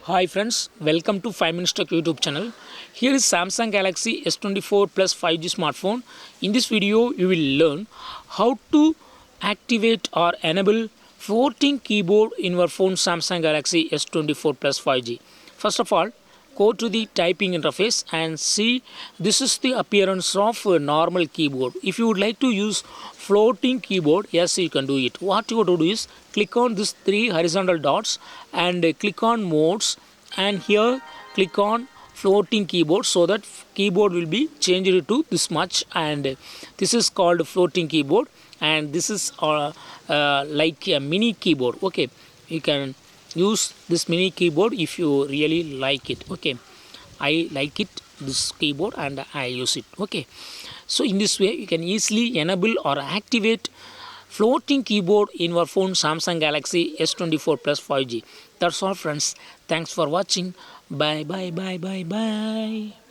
Hi friends, welcome to 5 Minutes Tech YouTube channel. Here is Samsung Galaxy S24 Plus 5G smartphone. In this video, you will learn how to activate or enable floating keyboard in your phone Samsung Galaxy S24 Plus 5G. First of all, go to the typing interface and see this is the appearance of a normal keyboard. If you would like to use floating keyboard, yes, you can do it. What you have to do is click on these three horizontal dots and click on modes, and here click on floating keyboard so that keyboard will be changed to this much, and this is called floating keyboard, and this is like a mini keyboard. Okay, you can use this mini keyboard if you really like it. Okay, I like it, this keyboard, and I use it. Okay, so in this way you can easily enable or activate floating keyboard in your phone Samsung Galaxy S24 Plus 5G. That's all friends. Thanks for watching. Bye bye bye bye bye.